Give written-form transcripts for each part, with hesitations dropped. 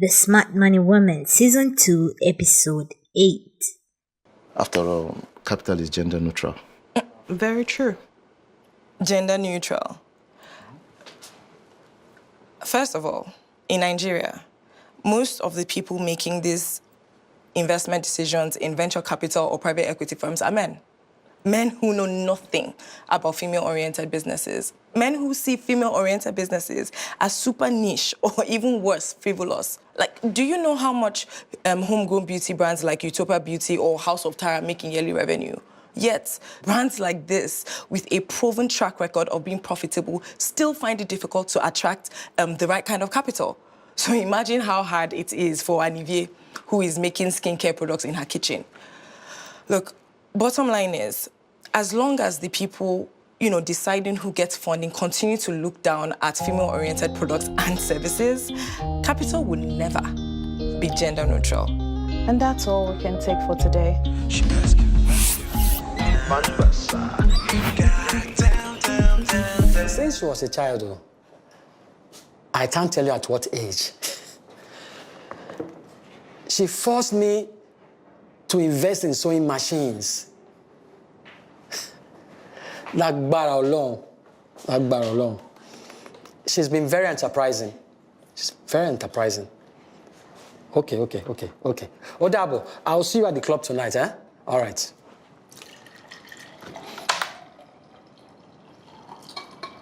The Smart Money Woman, Season 2, Episode 8. After all, capital is gender neutral. Very true. Gender neutral. First of all, in Nigeria, most of the people making these investment decisions in venture capital or private equity firms are men. Men who know nothing about female-oriented businesses. Men who see female-oriented businesses as super niche or even worse, frivolous. Like, do you know how much homegrown beauty brands like Utopia Beauty or House of Tara make in yearly revenue? Yet, brands like this, with a proven track record of being profitable, still find it difficult to attract the right kind of capital. So imagine how hard it is for Anivier, who is making skincare products in her kitchen. Look, bottom line is, as long as the people, deciding who gets funding continue to look down at female-oriented products and services, capital will never be gender neutral. And that's all we can take for today. Since she was a child, I can't tell you at what age, she forced me to invest in sewing machines. Lágbára Ọlọ́run. She's been very enterprising. She's very enterprising. Okay. Odabo, I'll see you at the club tonight, eh? All right.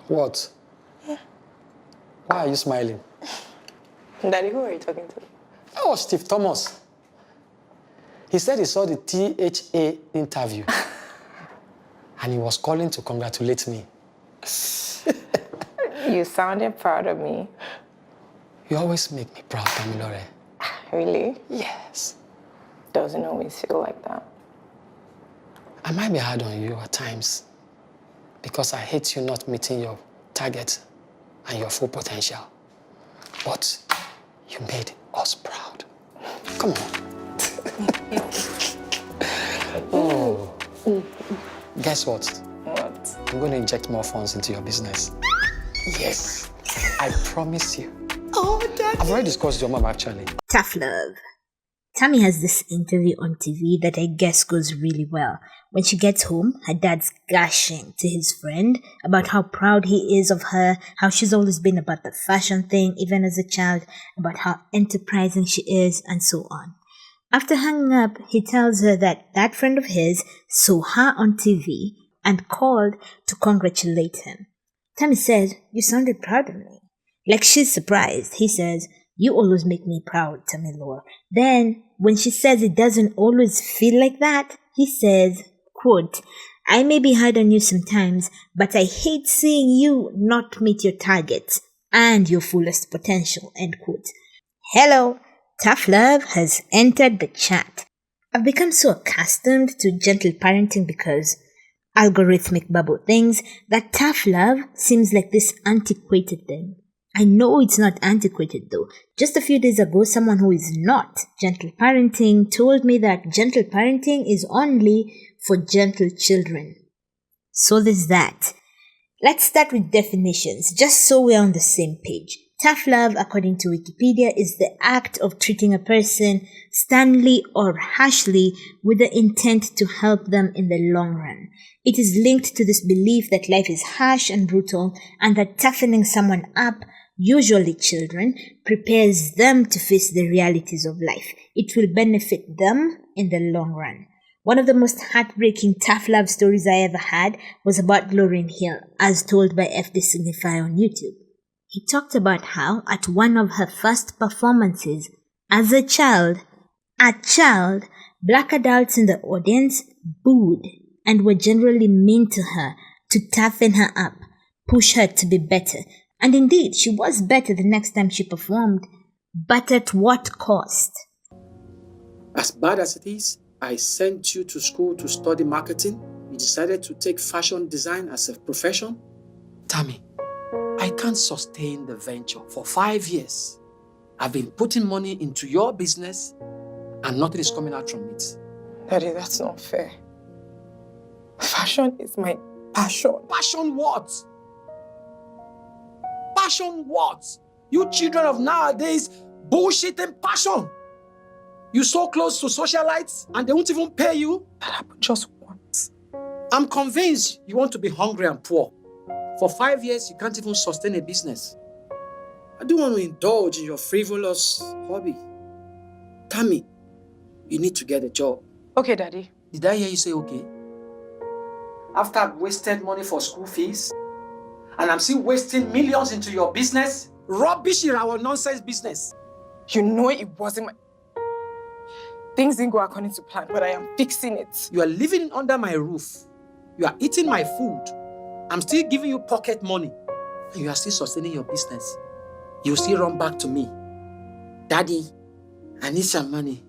What? Why are you smiling? Daddy, who are you talking to? Oh, Steve Thomas. He said he saw the THA interview. And he was calling to congratulate me. You sounded proud of me. You always make me proud, Tamilore. Really? Yes. Doesn't always feel like that. I might be hard on you at times because I hate you not meeting your target and your full potential. But you made us proud. Come on. Oh. Guess what? What? I'm going to inject more funds into your business. Yes. I promise you. Oh, Daddy. I've already discussed your mom, actually. Tough love. Tami has this interview on TV that I guess goes really well. When she gets home, her dad's gushing to his friend about how proud he is of her, how she's always been about the fashion thing, even as a child, about how enterprising she is, and so on. After hanging up, he tells her that friend of his saw her on TV and called to congratulate him. Tami says, "You sounded proud of me." Like she's surprised. He says, "You always make me proud, Tamilore." Then, when she says it doesn't always feel like that, he says, quote, "I may be hard on you sometimes, but I hate seeing you not meet your targets and your fullest potential," end quote. Hello. Tough love has entered the chat. I've become so accustomed to gentle parenting because algorithmic bubble things that tough love seems like this antiquated thing. I know it's not antiquated though. Just a few days ago, someone who is not gentle parenting told me that gentle parenting is only for gentle children. So there's that. Let's start with definitions, just so we're on the same page. Tough love, according to Wikipedia, is the act of treating a person sternly or harshly with the intent to help them in the long run. It is linked to this belief that life is harsh and brutal and that toughening someone up, usually children, prepares them to face the realities of life. It will benefit them in the long run. One of the most heartbreaking tough love stories I ever had was about Lauryn Hill, as told by FD Signify on YouTube. He talked about how at one of her first performances as a child, black adults in the audience booed and were generally mean to her to toughen her up, push her to be better. And indeed, she was better the next time she performed, but at what cost? As bad as it is, I sent you to school to study marketing. You decided to take fashion design as a profession. Tami, I can't sustain the venture for 5 years. I've been putting money into your business and nothing is coming out from it. Daddy, that's not fair. Fashion is my passion. Passion what? Passion what? You children of nowadays bullshitting passion. You so close to socialites and they won't even pay you? That happened just once. I'm convinced you want to be hungry and poor. For 5 years, you can't even sustain a business. I don't want to indulge in your frivolous hobby. Tami, you need to get a job. Okay, Daddy. Did I hear you say okay? After I've wasted money for school fees, and I'm still wasting millions into your business, rubbish in our nonsense business. You know it wasn't my... Things didn't go according to plan, but I am fixing it. You are living under my roof. You are eating my food. I'm still giving you pocket money. And you are still sustaining your business. You still run back to me. Daddy, I need some money.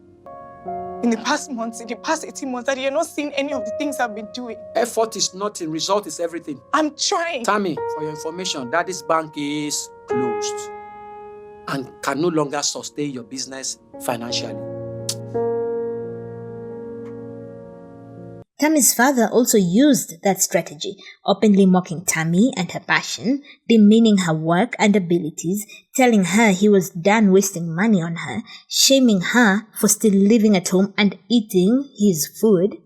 In the past months, in the past 18 months, Daddy, you're not seeing any of the things I've been doing. Effort is nothing, result is everything. I'm trying. Tami, for your information, Daddy's bank is closed and can no longer sustain your business financially. Tami's father also used that strategy, openly mocking Tami and her passion, demeaning her work and abilities, telling her he was done wasting money on her, shaming her for still living at home and eating his food.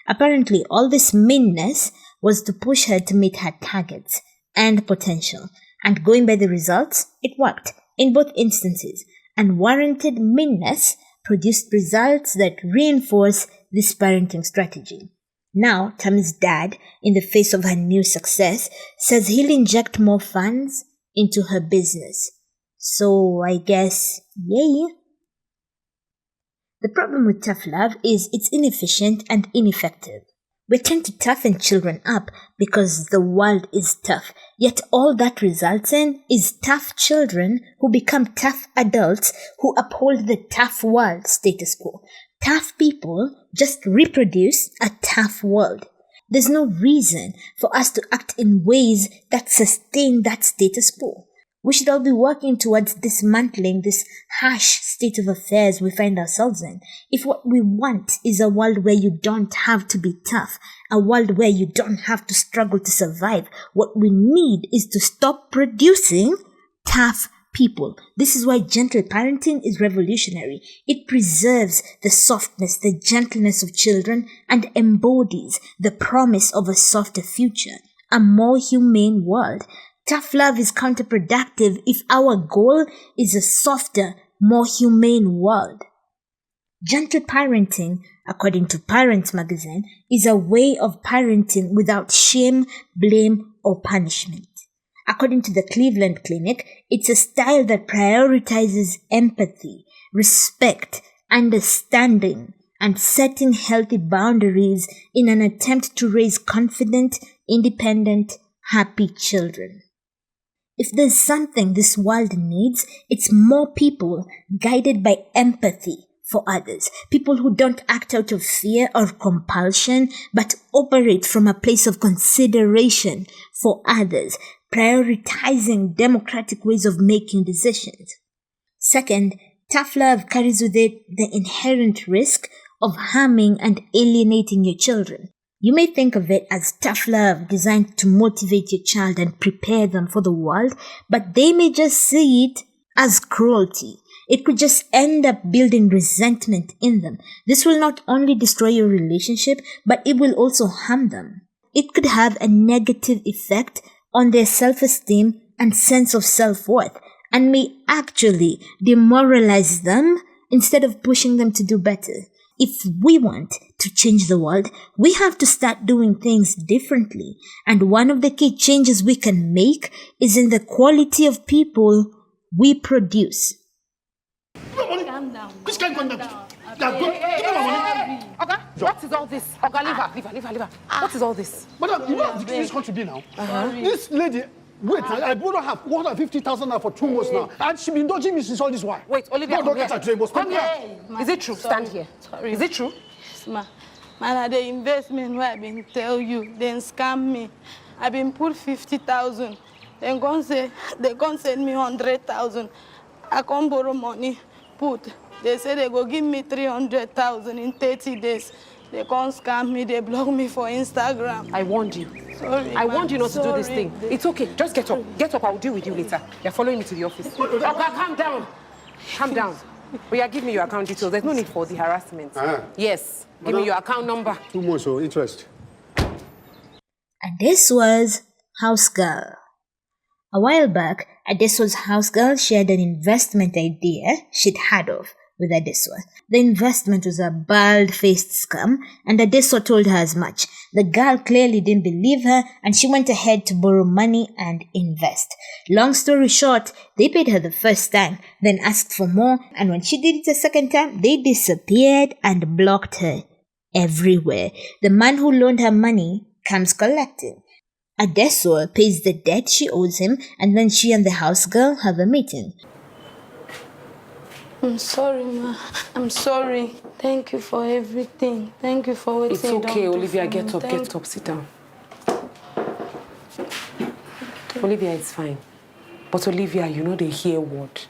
Apparently, all this meanness was to push her to meet her targets and potential. And going by the results, it worked in both instances. And warranted meanness produced results that reinforce this parenting strategy. Now, Tami's dad, in the face of her new success, says he'll inject more funds into her business. So, I guess, yay. The problem with tough love is it's inefficient and ineffective. We tend to toughen children up because the world is tough, yet all that results in is tough children who become tough adults who uphold the tough world status quo. Tough people just reproduce a tough world. There's no reason for us to act in ways that sustain that status quo. We should all be working towards dismantling this harsh state of affairs we find ourselves in. If what we want is a world where you don't have to be tough, a world where you don't have to struggle to survive, what we need is to stop producing tough people. This is why gentle parenting is revolutionary. It preserves the softness, the gentleness of children and embodies the promise of a softer future, a more humane world. Tough love is counterproductive if our goal is a softer, more humane world. Gentle parenting, according to Parents magazine, is a way of parenting without shame, blame, or punishment. According to the Cleveland Clinic, it's a style that prioritizes empathy, respect, understanding, and setting healthy boundaries in an attempt to raise confident, independent, happy children. If there's something this world needs, it's more people guided by empathy for others. People who don't act out of fear or compulsion, but operate from a place of consideration for others, prioritizing democratic ways of making decisions. Second, tough love carries with it the inherent risk of harming and alienating your children. You may think of it as tough love designed to motivate your child and prepare them for the world, but they may just see it as cruelty. It could just end up building resentment in them. This will not only destroy your relationship, but it will also harm them. It could have a negative effect on their self-esteem and sense of self-worth, and may actually demoralize them instead of pushing them to do better. If we want to change the world, we have to start doing things differently. And one of the key changes we can make is in the quality of people we produce. Calm down. Which kind of conduct? Okay, what is all this? Okay, leave her. What is all this? Madam, you know how this country be now? This lady, wait, I borrowed her 150,000 naira for 2 months now. And she been dodging me since all this while. Wait, Olivia, don't get her today, but come here. Is it true? Stand here. Sorry. Is it true? Yes, ma. Man, the investment where I been tell you, then scam me. I been put 50,000. Then they gon' send me 100,000. I can't borrow money. Put. They say they go give me 300,000 in 30 days. They can't scam me. They block me for Instagram. I warned you. Sorry, I warned you not to do this sorry. thing. It's okay. Just get up. Get up. I will deal with you later. You're following me to the office. Okay, calm down. Calm down. But yeah, give me your account details. There's no need for the harassment. Yes. Give me your account number. 2 months or interest. And this was Housegirl. A while back, Adesuwa's Housegirl shared an investment idea she'd had of with Adesuwa. The investment was a bald-faced scam, and Adesuwa told her as much. The girl clearly didn't believe her, and she went ahead to borrow money and invest. Long story short, they paid her the first time, then asked for more, and when she did it the second time, they disappeared and blocked her everywhere. The man who loaned her money comes collecting. Adesuwa pays the debt she owes him, and then she and the Housegirl have a meeting. I'm sorry, ma. I'm sorry. Thank you for everything. Thank you for waiting. It's okay, Olivia. Get up, sit down. Olivia, it's fine. But Olivia, you know they hear word.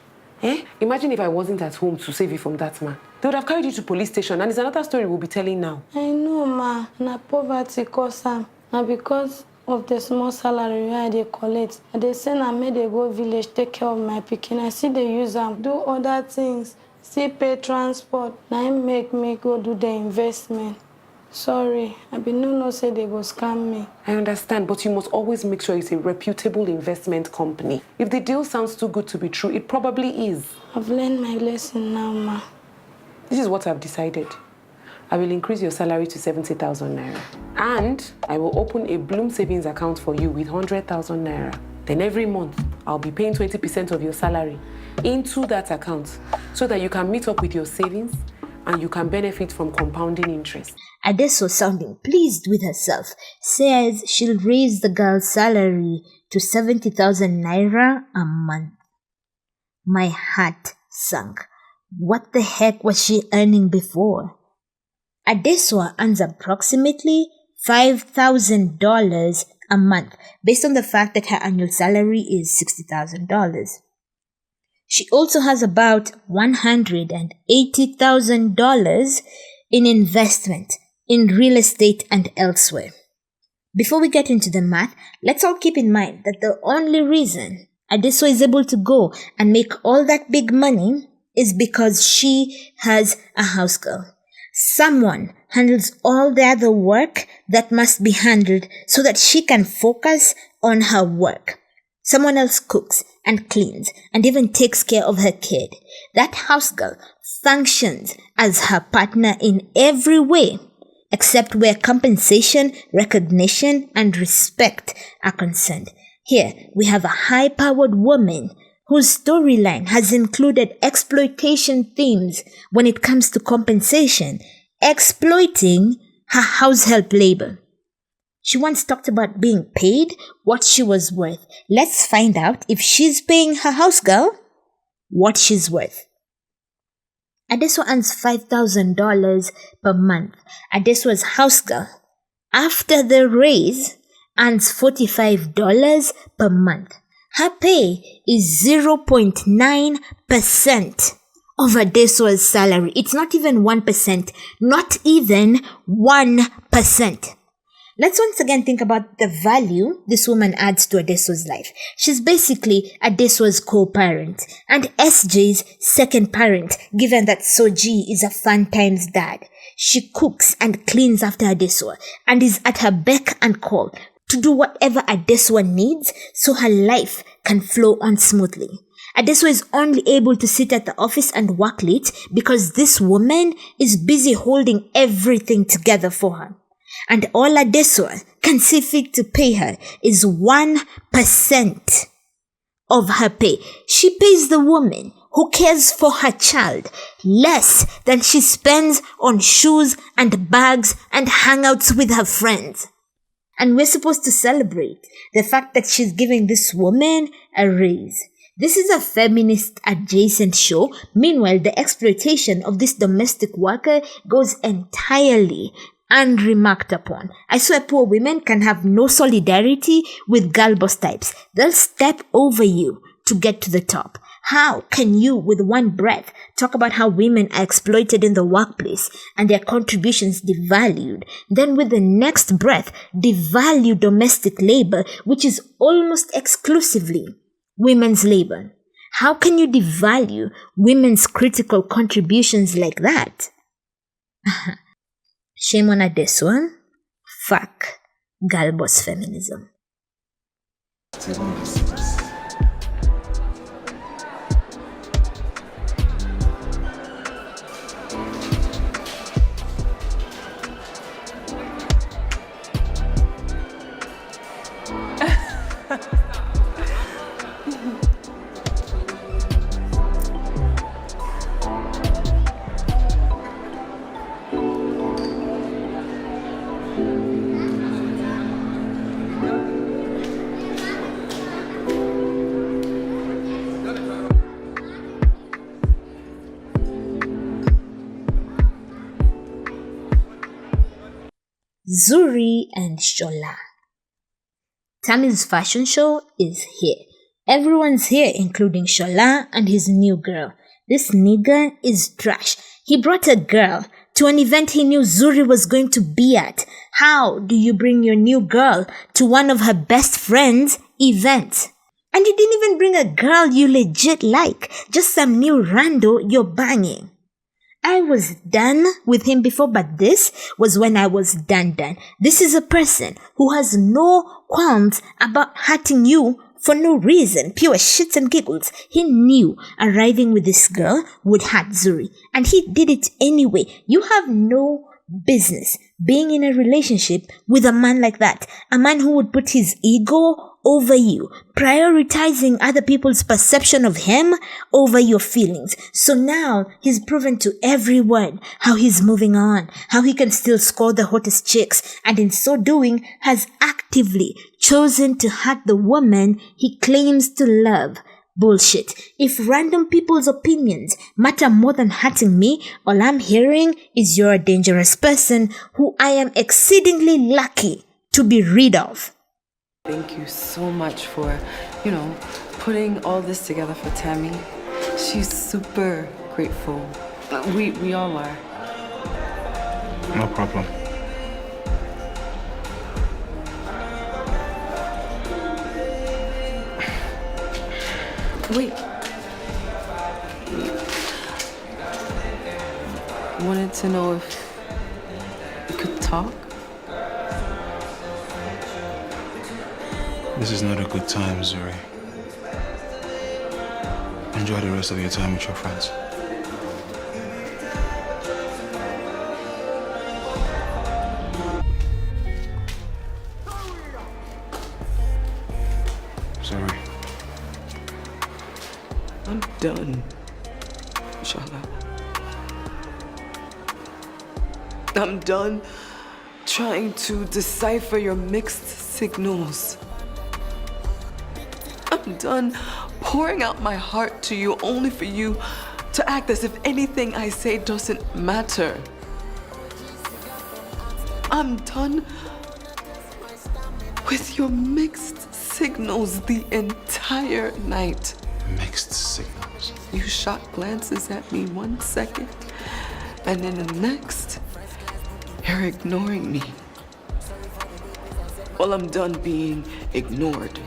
Imagine if I wasn't at home to save you from that man. They would have carried you to police station, and it's another story we'll be telling now. I know, ma. Na poverty cause am. Na because of the small salary I dey collect. They say na me dey go village take care of my pikin. I see they use am do other things, still pay transport. Na im make me go do the investment. Sorry, I be no say they go scam me. I understand, but you must always make sure it's a reputable investment company. If the deal sounds too good to be true, it probably is. I've learned my lesson now, ma. This is what I've decided. I will increase your salary to 70,000 naira. And I will open a Bloom savings account for you with 100,000 naira. Then every month, I'll be paying 20% of your salary into that account so that you can meet up with your savings and you can benefit from compounding interest. Adesuwa, sounding pleased with herself, says she'll raise the girl's salary to 70,000 naira a month. My heart sunk. What the heck was she earning before? Adesuwa earns approximately $5,000 a month, based on the fact that her annual salary is $60,000. She also has about $180,000 in investment in real estate and elsewhere. Before we get into the math, let's all keep in mind that the only reason Adesuwa is able to go and make all that big money is because she has a Housegirl. Someone handles all the other work that must be handled so that she can focus on her work. Someone else cooks and cleans and even takes care of her kid. That Housegirl functions as her partner in every way, except where compensation, recognition, and respect are concerned. Here, we have a high-powered woman whose storyline has included exploitation themes when it comes to compensation, exploiting her house help labor. She once talked about being paid what she was worth. Let's find out if she's paying her Housegirl what she's worth. Adesuwa earns $5,000 per month. Adesuwa's Housegirl, after the raise, earns $45 per month. Her pay is 0.9% of Adesuwa's salary. It's not even 1%. Not even 1%. Let's once again think about the value this woman adds to Adesuwa's life. She's basically Adesuwa's co-parent and SJ's second parent, given that Soji is a fun times dad. She cooks and cleans after Adesuwa and is at her beck and call to do whatever Adesuwa needs so her life can flow on smoothly. Adesuwa is only able to sit at the office and work late because this woman is busy holding everything together for her. And all Adesuwa can see fit to pay her is 1% of her pay. She pays the woman who cares for her child less than she spends on shoes and bags and hangouts with her friends. And we're supposed to celebrate the fact that she's giving this woman a raise. This is a feminist adjacent show. Meanwhile, the exploitation of this domestic worker goes entirely unremarked upon. I swear poor women can have no solidarity with girl boss types. They'll step over you to get to the top. How can you, with one breath, talk about how women are exploited in the workplace and their contributions devalued, then with the next breath, devalue domestic labor, which is almost exclusively women's labor? How can you devalue women's critical contributions like that? Shame on Adesuwa. Fuck girl boss feminism. Zuri and Tsola. Tami's fashion show is here. Everyone's here, including Tsola and his new girl. This nigga is trash. He brought a girl to an event he knew Zuri was going to be at. How do you bring your new girl to one of her best friend's events? And you didn't even bring a girl you legit like, just some new rando you're banging. I was done with him before, but this was when I was done. This is a person who has no qualms about hurting you for no reason, pure shits and giggles. He knew arriving with this girl would hurt Zuri, and he did it anyway. You have no business being in a relationship with a man like that, a man who would put his ego over you, prioritizing other people's perception of him over your feelings. So now he's proven to everyone how he's moving on, how he can still score the hottest chicks, and in so doing has actively chosen to hurt the woman he claims to love. Bullshit. If random people's opinions matter more than hurting me, all I'm hearing is you're a dangerous person who I am exceedingly lucky to be rid of. Thank you so much for, putting all this together for Tami. She's super grateful. We all are. No problem. Wait. Wanted to know if we could talk? This is not a good time, Zuri. Enjoy the rest of your time with your friends. Sorry. I'm done, Tsola. I'm done trying to decipher your mixed signals. I'm done pouring out my heart to you only for you to act as if anything I say doesn't matter. I'm done with your mixed signals the entire night. Mixed signals. You shot glances at me 1 second, and then the next, you're ignoring me. Well, I'm done being ignored.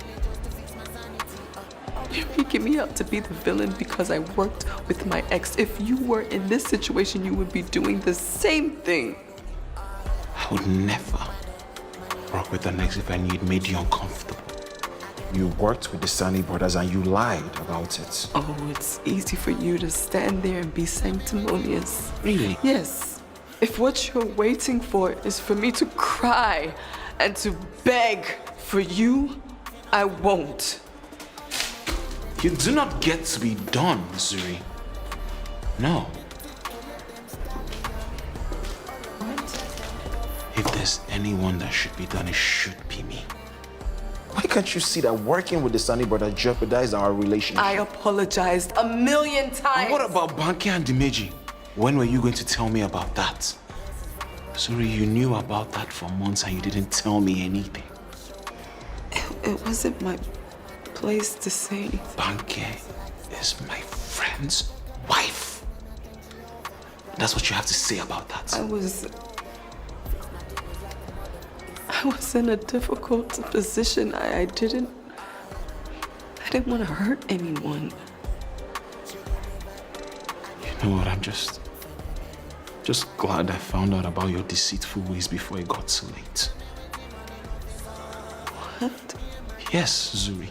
You're making me out to be the villain because I worked with my ex. If you were in this situation, you would be doing the same thing. I would never work with an ex if I knew it made you uncomfortable. You worked with the Sani brothers and you lied about it. Oh, it's easy for you to stand there and be sanctimonious. Really? Yes. If what you're waiting for is for me to cry and to beg for you, I won't. You do not get to be done, Zuri. No. What? If there's anyone that should be done, it should be me. Why can't you see that working with the Sani brothers jeopardized our relationship? I apologized 1,000,000 times. And what about Banke and Dimeji? When were you going to tell me about that? Zuri, you knew about that for months and you didn't tell me anything. It wasn't my place to say anything. Banke is my friend's wife. That's what you have to say about that. I was in a difficult position. I didn't want to hurt anyone. You know what, I'm just glad I found out about your deceitful ways before it got too late. What? Yes, Zuri.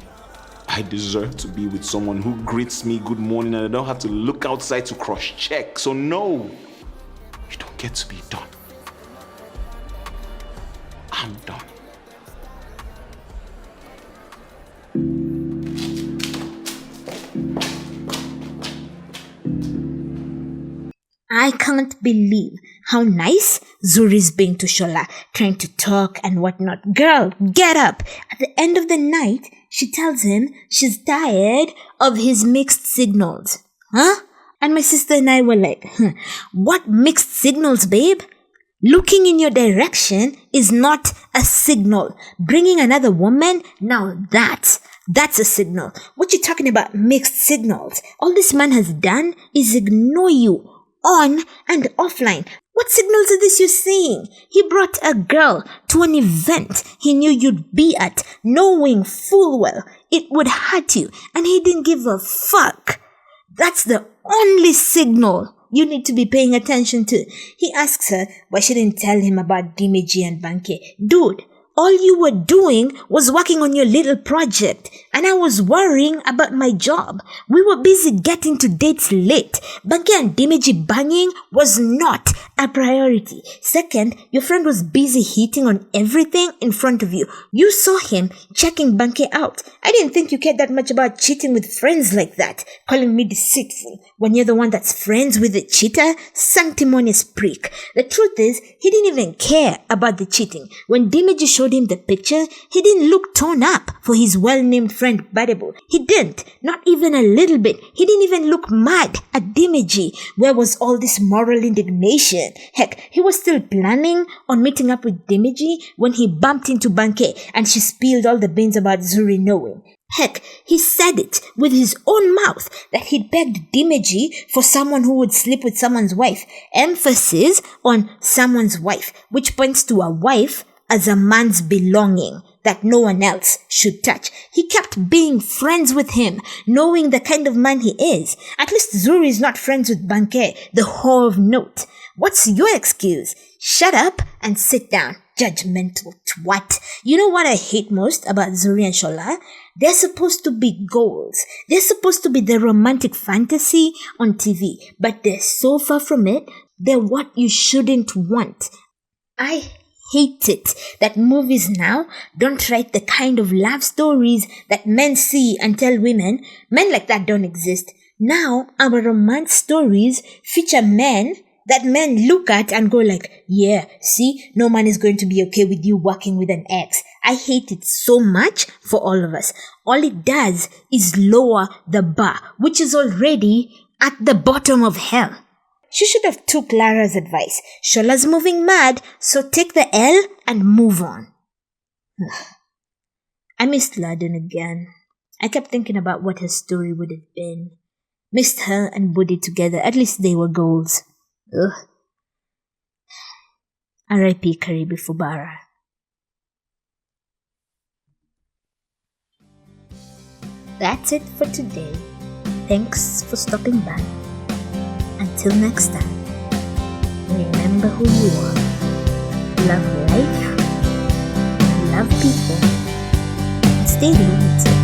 I deserve to be with someone who greets me good morning and I don't have to look outside to cross-check. So no, you don't get to be done. I'm done. I can't believe how nice Zuri's being to Shola, trying to talk and whatnot. Girl, get up! At the end of the night, she tells him she's tired of his mixed signals. Huh? And my sister and I were like, what mixed signals, babe? Looking in your direction is not a signal. Bringing another woman? Now that's a signal. What you talking about mixed signals? All this man has done is ignore you. On and offline. What signals are this you're seeing? He brought a girl to an event he knew you'd be at, knowing full well it would hurt you, and he didn't give a fuck. That's the only signal you need to be paying attention to. He asks her why she didn't tell him about Dimeji and Banke. Dude, all you were doing was working on your little project, and I was worrying about my job. We were busy getting to dates late. Banke and Dimeji banging was not a priority. Second, your friend was busy hitting on everything in front of you. You saw him checking Banke out. I didn't think you cared that much about cheating with friends like that, calling me deceitful when you're the one that's friends with the cheater. Sanctimonious prick. The truth is, he didn't even care about the cheating. When Dimeji showed him the picture, he didn't look torn up for his well-named friend Badebo. He didn't, not even a little bit. He didn't even look mad at Dimeji. Where was all this moral indignation? Heck, he was still planning on meeting up with Dimeji when he bumped into Banke and she spilled all the beans about Zuri knowing. Heck, he said it with his own mouth that he'd begged Dimeji for someone who would sleep with someone's wife. Emphasis on someone's wife, which points to a wife as a man's belonging that no one else should touch. He kept being friends with him, knowing the kind of man he is. At least Zuri is not friends with Banke, the whore of note. What's your excuse? Shut up and sit down, judgmental twat. You know what I hate most about Zuri and Shola? They're supposed to be goals. They're supposed to be the romantic fantasy on TV, but they're so far from it. They're what you shouldn't want. I hate it that movies now don't write the kind of love stories that men see and tell women. Men like that don't exist. Now our romance stories feature men that men look at and go like, yeah, see, no man is going to be okay with you working with an ex. I hate it so much for all of us. All it does is lower the bar, which is already at the bottom of hell. She should have took Lara's advice. Shola's moving mad, so take the L and move on. I missed Ladin again. I kept thinking about what her story would have been. Missed her and Buddy together. At least they were goals. Ugh. R.I.P. Karibi Fubara. That's it for today. Thanks for stopping by. Until next time, remember who you are. Love life, love people, and stay loyal.